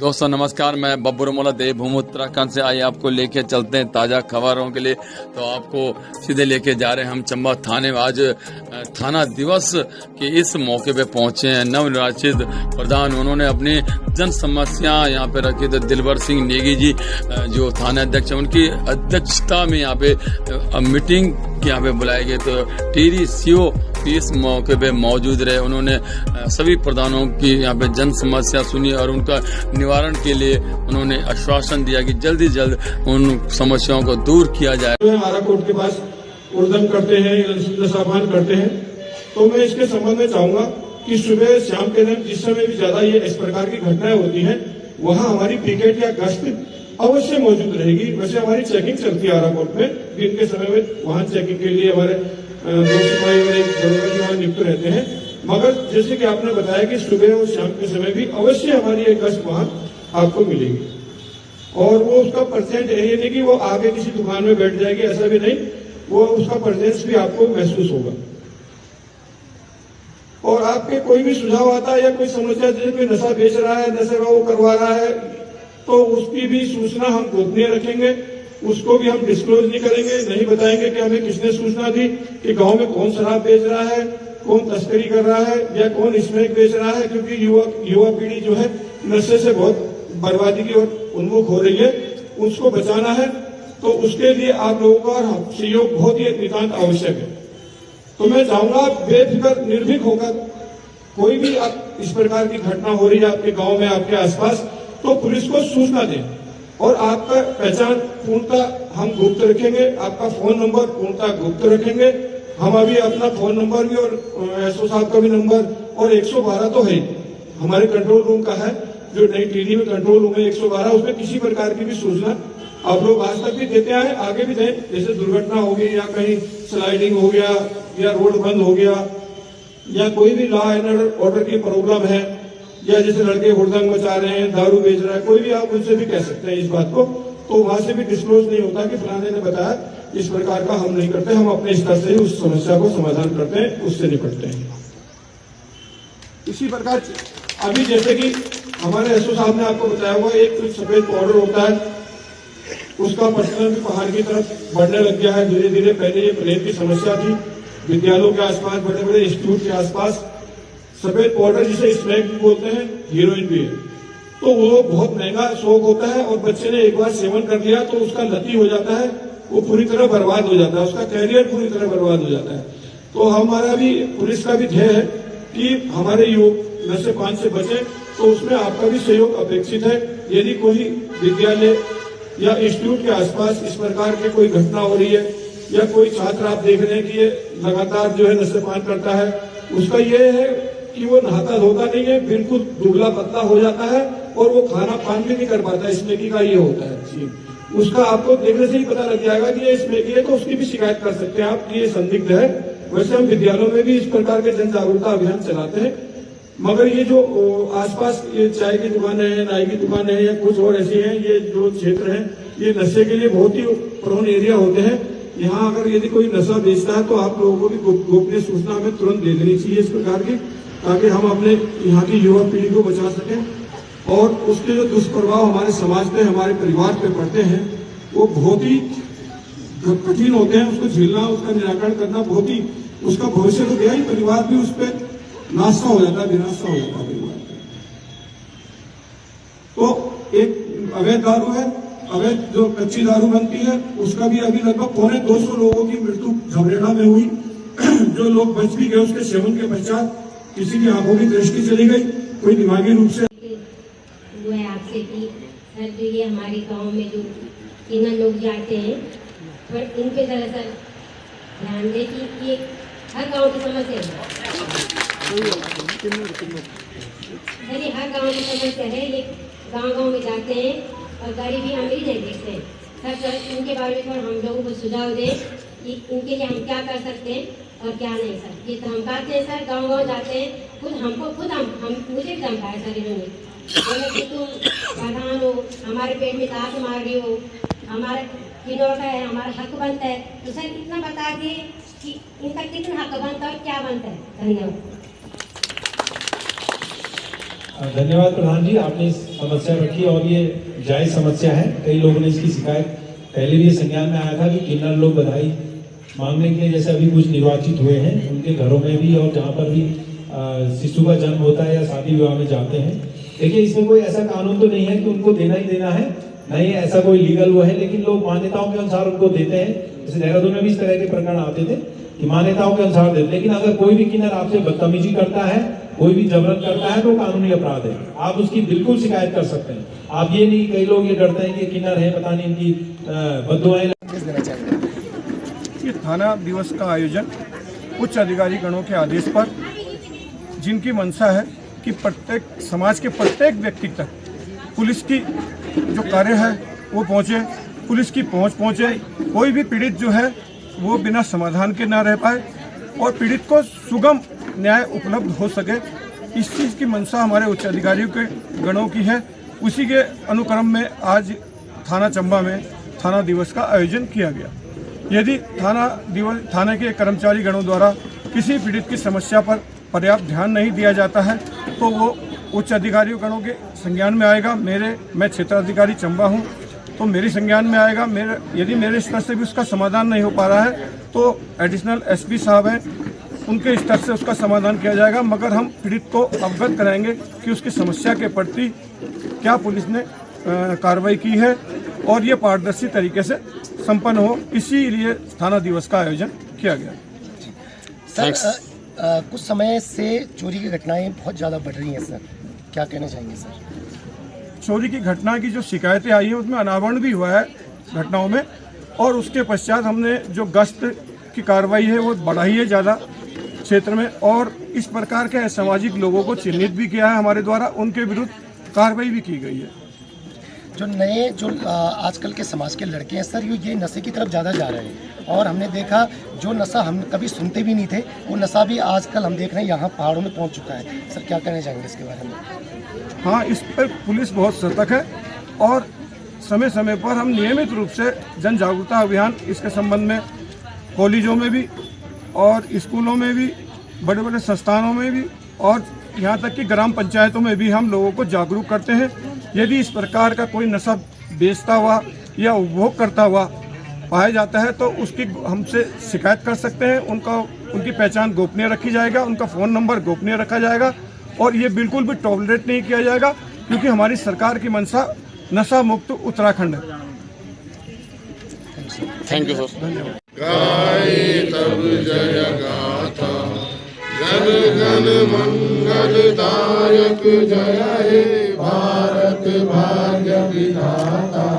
दोस्तों नमस्कार, मैं बब्बू रमोला देवभूमि उत्तराखंड से आइए आपको लेके चलते हैं ताज़ा खबरों के लिए। तो आपको सीधे लेके जा रहे हैं हम चंबा थाने में। आज थाना दिवस के इस मौके पे पहुंचे हैं नवनिर्वाचित प्रधान। उन्होंने अपनी जन समस्या यहाँ पे रखी थे। दिलवर सिंह नेगी जी जो थाना अध्यक्ष, उनकी अध्यक्षता में यहाँ पे मीटिंग यहाँ पे बुलाए गए। तो टीरी सीओ इस मौके पे मौजूद रहे। उन्होंने सभी प्रधानों की यहाँ पे जन समस्या सुनी और उनका निवारण के लिए उन्होंने आश्वासन दिया कि जल्द ही जल्द उन समस्याओं को दूर किया जाए। हमारा कोर्ट के पास उर्दन करते हैं, नशापान करते हैं। तो मैं इसके संबंध में चाहूंगा कि सुबह शाम के टाइम जिस समय भी ज्यादा ये इस प्रकार की घटनाएं होती हैं, वहाँ हमारी पिकेट या गश्त अवश्य मौजूद रहेगी। वैसे हमारी चेकिंग चलती है आरा कोर्ट में, दिन के समय में वहाँ चेकिंग के लिए हमारे 2 सिपाही और 1 दरोगा वहाँ नियुक्त रहते हैं। मगर जैसे कि आपने बताया कि सुबह और शाम के समय भी अवश्य हमारी एक गश्त वहाँ आपको मिलेगी। और वो उसका परसेंट ये नहीं कि वो आगे किसी दुकान में बैठ जाएगी, ऐसा भी नहीं, वो उसका परसेंट भी आपको महसूस होगा। और आपके कोई भी सुझाव आता है या कोई समस्या, जैसे कोई नशा बेच रहा है, नशे का वो करवा रहा है, तो उसकी भी सूचना हम गोपनीय रखेंगे। उसको भी हम डिस्क्लोज नहीं करेंगे, नहीं बताएंगे कि हमें किसने सूचना दी कि गांव में कौन शराब बेच रहा है, कौन तस्करी कर रहा है या कौन स्मैक बेच रहा है। क्योंकि युवा पीढ़ी जो है नशे से बहुत बर्बादी की ओर उन्मुख हो रही है, उसको बचाना है। तो उसके लिए आप लोगों का सहयोग बहुत ही नितांत आवश्यक है। तो मैं चाहूंगा बेफिक्र निर्भीक होकर कोई भी आप इस प्रकार की घटना हो रही है आपके गांव में, आपके आसपास, तो पुलिस को सूचना दें। और आपका पहचान पूर्णतः हम गुप्त रखेंगे, आपका फोन नंबर पूर्णतः गुप्त रखेंगे। हम अभी अपना फोन नंबर भी और एसओ साहब का भी नंबर और 112 तो है हमारे कंट्रोल रूम का है, जो नई टीडी में कंट्रोल रूम है 112, उसमें किसी प्रकार की भी सूचना आप लोग आज तक भी देते आए, आगे भी दें। जैसे दुर्घटना हो गई या कहीं स्लाइडिंग हो गया या रोड बंद हो गया या कोई भी लॉ एंड ऑर्डर की प्रॉब्लम है, या जैसे लड़के हुड़दंग मचा रहे हैं, दारू बेच रहा है, कोई भी आप उनसे भी कह सकते हैं इस बात को। तो वहां से भी डिस्क्लोज नहीं होता कि फलाने ने बताया, इस प्रकार का हम नहीं करते। हम अपने स्तर से ही उस समस्या को समाधान करते हैं, उससे निपटते हैं। इसी प्रकार अभी जैसे कि हमारे एसओ साहब ने आपको बताया हुआ, एक कुछ सफेद पाउडर होता है, उसका प्रचलन भी पहाड़ की तरफ बढ़ने लग गया है धीरे धीरे। पहले ये प्लेग की समस्या थी विद्यालयों के आसपास, बड़े बड़े इंस्टीट्यूट के आसपास। सफेद पाउडर जिसे स्मैक भी बोलते हैं, हीरोइन भी है, तो वो बहुत महंगा शौक होता है। और बच्चे ने एक बार सेवन कर लिया तो उसका लती हो जाता है, वो पूरी तरह बर्बाद हो जाता है, उसका कैरियर पूरी तरह बर्बाद हो जाता है। तो हमारा भी पुलिस का भी ध्येय है कि हमारे युवक नशे पान से बचे, तो उसमें आपका भी सहयोग अपेक्षित है। यदि कोई विद्यालय या इंस्टीट्यूट के आसपास इस प्रकार की कोई घटना हो रही है या कोई छात्र आप देख रहे हैं कि ये लगातार जो है नशे पान करता है, उसका ये है कि वो नहाता धोता नहीं है, बिल्कुल दुबला पतला हो जाता है और वो खाना पान भी नहीं कर पाता। स्मैकी का ये होता है, उसका आपको देखने से ही पता लग जाएगा कि ये स्मैकी है, तो उसकी भी शिकायत कर सकते हैं आप कि ये संदिग्ध है। वैसे हम विद्यालयों में भी इस प्रकार के जन जागरूकता अभियान चलाते हैं। मगर ये जो आसपास ये चाय की दुकानें हैं, नाई की दुकानें हैं या कुछ और ऐसी हैं, ये जो क्षेत्र हैं, ये नशे के लिए बहुत ही प्रोन एरिया होते हैं। यहाँ अगर यदि कोई नशा बेचता है तो आप लोगों को भी गोपनीय सूचना हमें तुरंत दे देनी चाहिए इस प्रकार की, ताकि हम अपने यहाँ की युवा पीढ़ी को बचा सकें। और उसके जो दुष्प्रभाव हमारे समाज पे, हमारे परिवार पे पड़ते हैं, वो बहुत ही कठिन होते हैं। उसको झेलना, उसका निराकरण करना बहुत ही, उसका भविष्य तो गया ही, परिवार भी उस पर नाश्ता हो जाता है, विनाशा हो जाता है परिवार। तो एक अवैध दारू है, अवैध जो कच्ची दारू बनती है, उसका भी अभी लगभग 250 लोगों की मृत्यु झबरेड़ा में हुई। जो लोग बच भी गए उसके सेवन के पश्चात किसी की आंखों की दृष्टि चली गई, कोई दिमागी रूप से। वो है आपसे कि सर जो ये हमारे गांव में जो तीनों लोग जाते हैं, पर इनके जरा सर ध्यान दे कि ये हर गांव की समस्या है। सर ये हर गांव की समस्या है। ये गांव में जाते हैं और गरीबी अमीर नहीं देखते हैं। सर इनके बारे में थोड़ा हम लोगों को सुझाव दें कि इनके लिए हम क्या कर सकते हैं और क्या नहीं। सर ये धमकाते हैं, सर गांव जाते हैं, खुद हम मुझे भी धमकाया सर इन्होंने, कि तुम प्रधान हो, हमारे पेट में दांत मार रही हो, हमारा किनों का है, हमारा हक बनता है। तो सर इतना बता दिए कि इनका कितना हक बनता है और क्या बनता है। धन्यवाद। धन्यवाद प्रधान जी, आपने इस समस्या रखी और ये जायज समस्या है। कई लोगों ने इसकी शिकायत पहले भी संज्ञान में आया था कि किन्नर लोग बधाई मांगने के लिए, जैसे अभी कुछ निर्वाचित हुए हैं उनके घरों में भी और जहाँ पर भी शिशु का जन्म होता है या शादी विवाह में जाते हैं। देखिए, इसमें कोई ऐसा कानून तो नहीं है कि उनको देना ही देना है, नहीं ऐसा कोई लीगल वो है, लेकिन लोग मान्यताओं के अनुसार उनको देते हैं। जैसे देहरादून में भी इस तरह के प्रकरण आते थे कि मान्यताओं के अनुसार देते। लेकिन अगर कोई भी किन्नर आपसे बदतमीजी करता है, कोई भी जबरन करता है, तो कानूनी अपराध है, आप उसकी बिल्कुल शिकायत कर सकते हैं। आप ये नहीं, कई लोग ये डरते हैं कि किन्नर है, पता नहीं इनकी बद्दुआएं देना चाहिए। ये थाना दिवस का आयोजन उच्च अधिकारी गणों के आदेश पर, जिनकी मंशा है कि प्रत्येक समाज के प्रत्येक व्यक्ति तक पुलिस की जो कार्य है वो पहुँचे, पुलिस की पहुँच पहुँचे, कोई भी पीड़ित जो है वो बिना समाधान के ना रह पाए और पीड़ित को सुगम न्याय उपलब्ध हो सके। इस चीज़ की मंशा हमारे उच्च अधिकारियों के गणों की है। उसी के अनुक्रम में आज थाना चंबा में थाना दिवस का आयोजन किया गया। यदि थाने के कर्मचारी गणों द्वारा किसी पीड़ित की समस्या पर पर्याप्त ध्यान नहीं दिया जाता है तो वो उच्च अधिकारियों गणों के संज्ञान में आएगा। मैं क्षेत्राधिकारी चंबा हूँ तो मेरी संज्ञान में आएगा। यदि मेरे स्तर से भी उसका समाधान नहीं हो पा रहा है तो एडिशनल एसपी साहब हैं, उनके स्तर से उसका समाधान किया जाएगा। मगर हम पीड़ित को अवगत कराएंगे कि उसकी समस्या के प्रति क्या पुलिस ने कार्रवाई की है और ये पारदर्शी तरीके से संपन्न हो, इसीलिए थाना दिवस का आयोजन किया गया। सर, कुछ समय से चोरी की घटनाएं बहुत ज़्यादा बढ़ रही हैं सर, क्या कहना चाहेंगे सर? चोरी की घटना की जो शिकायतें आई हैं उसमें अनावरण भी हुआ है घटनाओं में, और उसके पश्चात हमने जो गश्त की कार्रवाई है वो बढ़ाई है ज़्यादा क्षेत्र में, और इस प्रकार के असामाजिक लोगों को चिन्हित भी किया है हमारे द्वारा, उनके विरुद्ध कार्रवाई भी की गई है। जो आजकल के समाज के लड़के हैं सर, ये नशे की तरफ ज़्यादा जा रहे हैं और हमने देखा जो नशा हम कभी सुनते भी नहीं थे वो नशा भी आजकल हम देख रहे हैं यहाँ पहाड़ों में पहुँच चुका है। सर, क्या कहना चाहेंगे इसके बारे में? हाँ, इस पर पुलिस बहुत सतर्क है और समय समय पर हम नियमित रूप से जन जागरूकता अभियान इसके संबंध में कॉलेजों में भी और स्कूलों में भी, बड़े बड़े संस्थानों में भी और यहाँ तक कि ग्राम पंचायतों में भी हम लोगों को जागरूक करते हैं। यदि इस प्रकार का कोई नशा बेचता हुआ या उपभोग करता हुआ पाया जाता है तो उसकी हमसे शिकायत कर सकते हैं। उनकी पहचान गोपनीय रखी जाएगा, उनका फ़ोन नंबर गोपनीय रखा जाएगा और ये बिल्कुल भी टॉलरेट नहीं किया जाएगा, क्योंकि हमारी सरकार की मंशा नशा मुक्त उत्तराखंड है। Thank you sir. गाये तब जय गाथा, जन गण मंगलदायक, जय हे भारत भाग्य विधाता।